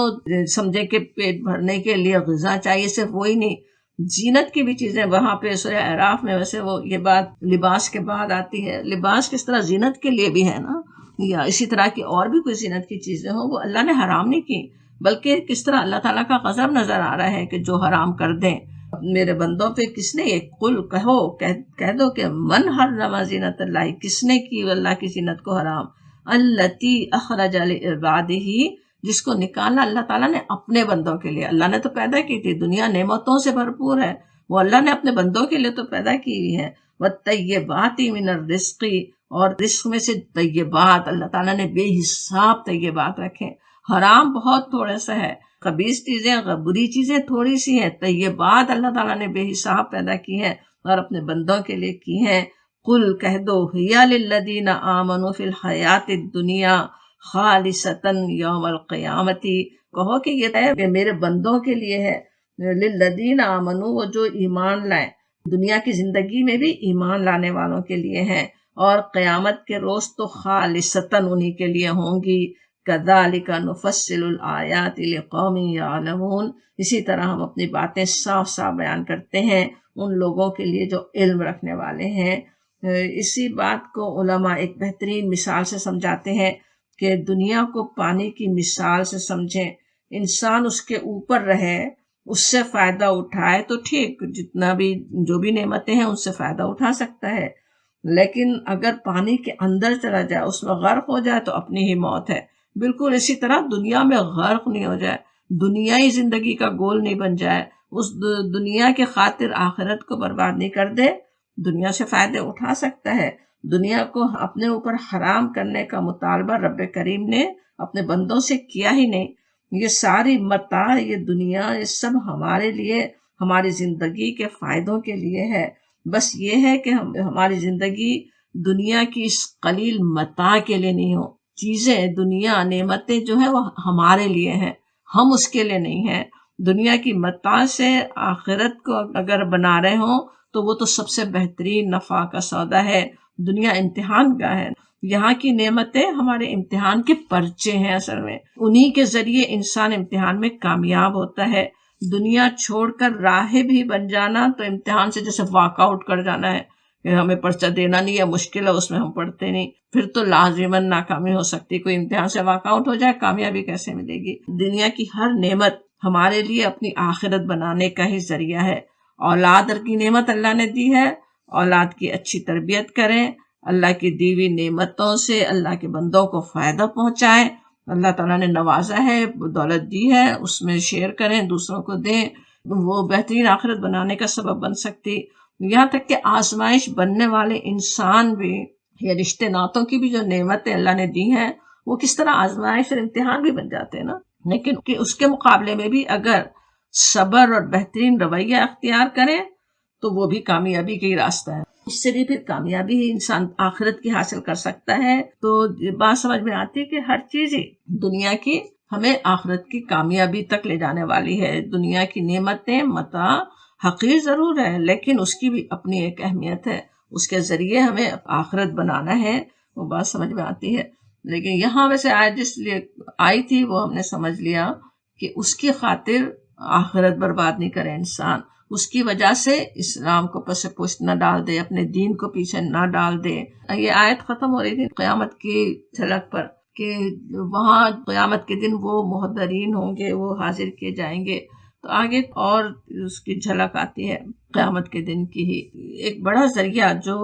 سمجھے کہ پیٹ بھرنے کے لیے غذا چاہیے صرف وہی نہیں، زینت کی بھی چیزیں وہاں پہ سورہ اعراف میں. ویسے وہ یہ بات لباس کے بعد آتی ہے، لباس کس طرح زینت کے لیے بھی ہے نا، یا اسی طرح کی اور بھی کوئی زینت کی چیزیں ہوں وہ اللہ نے حرام نہیں کی، بلکہ کس طرح اللہ تعالیٰ کا غضب نظر آ رہا ہے کہ جو حرام کر دیں میرے بندوں پہ. کس نے یہ قل کہو کہہ دو کہ من حرم زینت اللہ، کس نے کی اللہ کی زینت کو حرام، التی اخرج لعبادہ، جس کو نکالا اللہ تعالیٰ نے اپنے بندوں کے لیے. اللہ نے تو پیدا کی تھی، دنیا نعمتوں سے بھرپور ہے، وہ اللہ نے اپنے بندوں کے لیے تو پیدا کی ہوئی ہے. والطیبات من الرزق، اور رزق میں سے طیبات اللہ تعالیٰ نے بے حساب طیبات رکھے. حرام بہت تھوڑا سا ہے، خبیث چیزیں بری چیزیں تھوڑی سی ہیں، طیبات اللہ تعالیٰ نے بے حساب پیدا کی ہیں اور اپنے بندوں کے لیے کی ہیں. قل کہہ دو ہیا للذین آمنوا فی الحیات الدنیا خالصتا یوم القیامت، کہو کہ یہ ہے کہ میرے بندوں کے لیے ہے. للذین آمنوا، وہ جو ایمان لائیں، دنیا کی زندگی میں بھی ایمان لانے والوں کے لیے ہیں، اور قیامت کے روز تو خالصتا انہی کے لیے ہوں گی. کذالک نفصل الآیات لقوم یعلمون، اسی طرح ہم اپنی باتیں صاف صاف بیان کرتے ہیں ان لوگوں کے لیے جو علم رکھنے والے ہیں. اسی بات کو علماء ایک بہترین مثال سے سمجھاتے ہیں کہ دنیا کو پانی کی مثال سے سمجھیں. انسان اس کے اوپر رہے، اس سے فائدہ اٹھائے تو ٹھیک، جتنا بھی جو بھی نعمتیں ہیں ان سے فائدہ اٹھا سکتا ہے، لیکن اگر پانی کے اندر چلا جائے، اس میں غرق ہو جائے تو اپنی ہی موت ہے. بالکل اسی طرح دنیا میں غرق نہیں ہو جائے، دنیائی زندگی کا گول نہیں بن جائے، اس دنیا کے خاطر آخرت کو برباد نہیں کر دے. دنیا سے فائدے اٹھا سکتا ہے. دنیا کو اپنے اوپر حرام کرنے کا مطالبہ رب کریم نے اپنے بندوں سے کیا ہی نہیں. یہ ساری متاع، یہ دنیا، یہ سب ہمارے لیے، ہماری زندگی کے فائدوں کے لیے ہے. بس یہ ہے کہ ہماری زندگی دنیا کی اس قلیل متاع کے لیے نہیں ہو. چیزیں، دنیا، نعمتیں جو ہیں وہ ہمارے لیے ہیں، ہم اس کے لیے نہیں ہیں. دنیا کی متاع سے آخرت کو اگر بنا رہے ہوں تو وہ تو سب سے بہترین نفع کا سودا ہے. دنیا امتحان گاہ ہے، یہاں کی نعمتیں ہمارے امتحان کے پرچے ہیں. اصل میں انہی کے ذریعے انسان امتحان میں کامیاب ہوتا ہے. دنیا چھوڑ کر راہب ہی بن جانا تو امتحان سے جیسے واک آؤٹ کر جانا ہے کہ ہمیں پرچہ دینا نہیں ہے، مشکل ہے، اس میں ہم پڑھتے نہیں، پھر تو لازماً ناکامی ہو سکتی. کوئی امتحان سے واک آؤٹ ہو جائے کامیابی کیسے ملے گی؟ دنیا کی ہر نعمت ہمارے لیے اپنی آخرت بنانے کا ہی ذریعہ ہے. اولاد کی نعمت اللہ نے دی ہے، اولاد کی اچھی تربیت کریں، اللہ کی دی ہوئی نعمتوں سے اللہ کے بندوں کو فائدہ پہنچائیں. اللہ تعالیٰ نے نوازا ہے، دولت دی ہے، اس میں شیئر کریں، دوسروں کو دیں، وہ بہترین آخرت بنانے کا سبب بن سکتی. یہاں تک کہ آزمائش بننے والے انسان بھی، یا رشتے ناتوں کی بھی جو نعمتیں اللہ نے دی ہیں وہ کس طرح آزمائش اور امتحان بھی بن جاتے ہیں نا. لیکن اس کے مقابلے میں بھی اگر صبر اور بہترین رویہ اختیار کریں تو وہ بھی کامیابی کا ہی راستہ ہے. اس سے بھی پھر کامیابی ہی انسان آخرت کی حاصل کر سکتا ہے. تو بات سمجھ میں آتی ہے کہ ہر چیز ہی دنیا کی ہمیں آخرت کی کامیابی تک لے جانے والی ہے. دنیا کی نعمتیں، متاع حقیر ضرور ہے، لیکن اس کی بھی اپنی ایک اہمیت ہے، اس کے ذریعے ہمیں آخرت بنانا ہے. وہ بات سمجھ میں آتی ہے. لیکن یہاں ویسے جس لیے آئی تھی وہ ہم نے سمجھ لیا کہ اس کی خاطر آخرت برباد نہیں کرے انسان، اس کی وجہ سے اسلام کو پس پشت نہ ڈال دے، اپنے دین کو پیچھے نہ ڈال دے. یہ آیت ختم ہو رہی تھی قیامت کی جھلک پر کہ وہاں قیامت کے دن وہ محضرین ہوں گے، وہ حاضر کیے جائیں گے. تو آگے اور اس کی جھلک آتی ہے قیامت کے دن کی ہی. ایک بڑا ذریعہ جو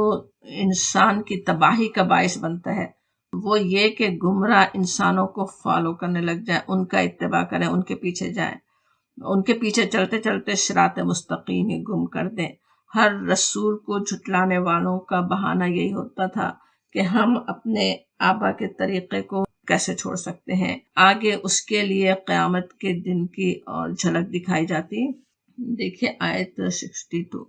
انسان کی تباہی کا باعث بنتا ہے وہ یہ کہ گمراہ انسانوں کو فالو کرنے لگ جائیں، ان کا اتباع کریں، ان کے پیچھے جائیں، ان کے پیچھے چلتے چلتے صراط مستقیم ہی گم کر دیں. ہر رسول کو جھٹلانے والوں کا بہانہ یہی ہوتا تھا کہ ہم اپنے آبا کے طریقے کو کیسے چھوڑ سکتے ہیں. آگے اس کے لیے قیامت کے دن کی اور جھلک دکھائی جاتی. دیکھیے آیت 62.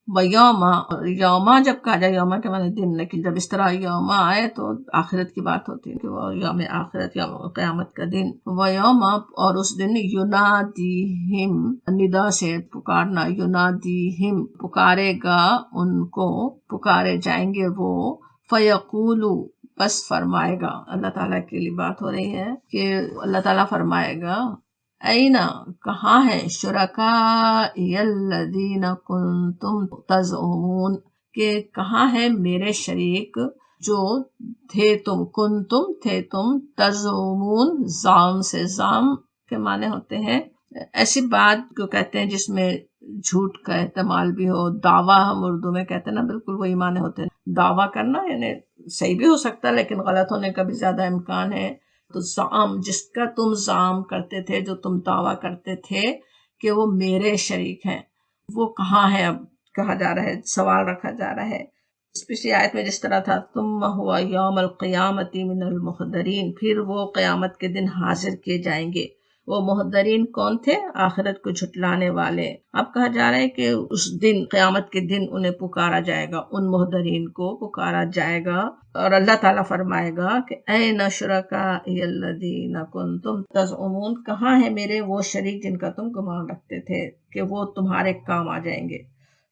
ویوما، یوما جب کہا جائے، یوما کے معنی دن، لیکن جب اس طرح یوما آئے تو آخرت کی بات ہوتی ہے کہ وہ یوم آخرت یا قیامت کا دن. ویوما، اور اس دن، ینادیہم، ندا سے پکارنا، ینادیہم پکارے گا ان کو، پکارے جائیں گے وہ، فیقولو بس فرمائے گا. اللہ تعالیٰ کے لیے بات ہو رہی ہے کہ اللہ تعالیٰ فرمائے گا، اینا کہاں ہے، شرکائی الذین کنتم تزعمون، کہ کہاں ہے میرے شریک جو تھے تم، کنتم تھے تم، تزعمون زعم سے، زعم کے معنی ہوتے ہیں ایسی بات کو کہتے ہیں جس میں جھوٹ کا احتمال بھی ہو. دعویٰ ہم اردو میں کہتے ہیں نا، بالکل وہی معنی ہوتے ہیں. دعویٰ کرنا یعنی صحیح بھی ہو سکتا ہے لیکن غلط ہونے کا بھی زیادہ امکان ہے. تو زعم، جس کا تم زعم کرتے تھے، جو تم دعویٰ کرتے تھے کہ وہ میرے شریک ہیں، وہ کہاں ہے؟ اب کہا جا رہا ہے، سوال رکھا جا رہا ہے. پچھلی آیت میں جس طرح تھا، ثم ہوا یوم القیامت من المحضرین، پھر وہ قیامت کے دن حاضر کیے جائیں گے. وہ محضرین کون تھے؟ آخرت کو جھٹلانے والے. اب کہا جا رہا ہے کہ اس دن، قیامت کے دن، انہیں پکارا جائے گا، ان محضرین کو پکارا جائے گا، اور اللہ تعالیٰ فرمائے گا کہ این شرکائی الذین کنتم تزعمون، کہاں ہے میرے وہ شریک جن کا تم گمان رکھتے تھے کہ وہ تمہارے کام آ جائیں گے.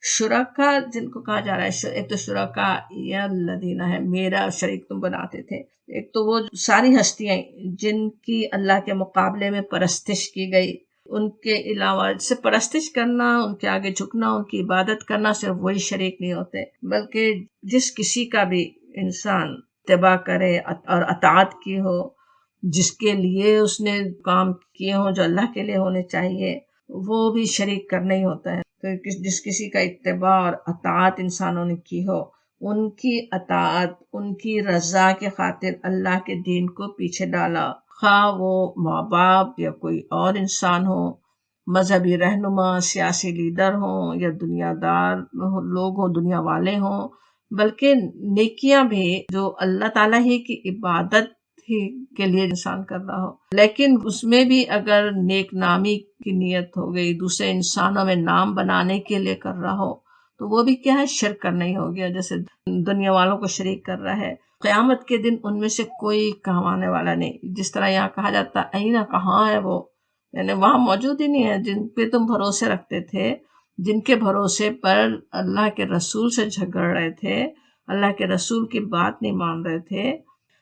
شرکا جن کو کہا جا رہا ہے، ایک تو شرکائی الذین ہے، میرا شریک تم بناتے تھے. ایک تو وہ ساری ہستیاں جن کی اللہ کے مقابلے میں پرستش کی گئی، ان کے علاوہ سے پرستش کرنا، ان کے آگے جھکنا، ان کی عبادت کرنا، صرف وہی شریک نہیں ہوتے، بلکہ جس کسی کا بھی انسان اتباع کرے اور اطاعت کی ہو، جس کے لیے اس نے کام کیے ہوں جو اللہ کے لیے ہونے چاہیے، وہ بھی شریک کرنا ہی ہوتا ہے. تو جس کسی کا اتباع اور اطاعت انسانوں نے کی ہو، ان کی اطاعت، ان کی رضا کی خاطر اللہ کے دین کو پیچھے ڈالا، خواہ وہ ماں باپ یا کوئی اور انسان ہو، مذہبی رہنما، سیاسی لیڈر ہوں، یا دنیا دار لوگ ہوں، دنیا والے ہوں، بلکہ نیکیاں بھی جو اللہ تعالیٰ ہی کی عبادت ہی کے لیے انسان کر رہا ہو، لیکن اس میں بھی اگر نیک نامی کی نیت ہو گئی، دوسرے انسانوں میں نام بنانے کے لیے کر رہا ہو، تو وہ بھی کیا ہے، شرک کرنا ہی ہو گیا. جیسے دنیا والوں کو شریک کر رہا ہے. قیامت کے دن ان میں سے کوئی کام آنے والا نہیں. جس طرح یہاں کہا جاتا اینا، کہاں ہے وہ، یعنی وہاں موجود ہی نہیں ہے جن پہ تم بھروسے رکھتے تھے، جن کے بھروسے پر اللہ کے رسول سے جھگڑ رہے تھے، اللہ کے رسول کی بات نہیں مان رہے تھے.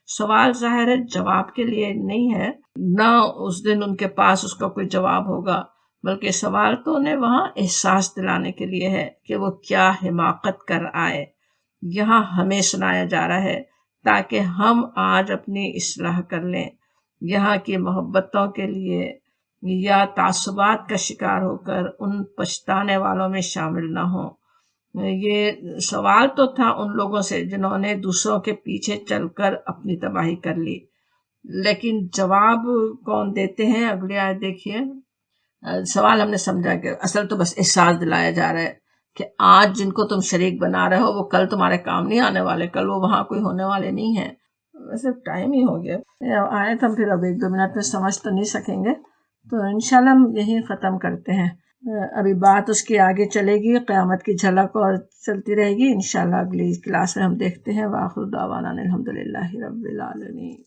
سوال ظاہر ہے جواب کے لیے نہیں ہے، نہ اس دن ان کے پاس اس کا کوئی جواب ہوگا، بلکہ سوال تو انہیں وہاں احساس دلانے کے لیے ہے کہ وہ کیا حماقت کر آئے. یہاں ہمیں سنایا جا رہا ہے تاکہ ہم آج اپنی اصلاح کر لیں، یہاں کی محبتوں کے لیے یا تعصبات کا شکار ہو کر ان پچھتانے والوں میں شامل نہ ہوں. یہ سوال تو تھا ان لوگوں سے جنہوں نے دوسروں کے پیچھے چل کر اپنی تباہی کر لی، لیکن جواب کون دیتے ہیں؟ اگلی آیت دیکھیے. سوال ہم نے سمجھا کہ اصل تو بس احساس دلایا جا رہا ہے کہ آج جن کو تم شریک بنا رہے ہو وہ کل تمہارے کام نہیں آنے والے، کل وہ وہاں کوئی ہونے والے نہیں ہیں. ویسے ٹائم ہی ہو گیا، آیت ہم پھر اب 1-2 منٹ میں سمجھ تو نہیں سکیں گے، تو انشاءاللہ ہم یہی ختم کرتے ہیں. ابھی بات اس کی آگے چلے گی، قیامت کی جھلک اور چلتی رہے گی انشاءاللہ. اگلی کلاس میں ہم دیکھتے ہیں. وآخر دعوانا الحمدللہ رب العالمین.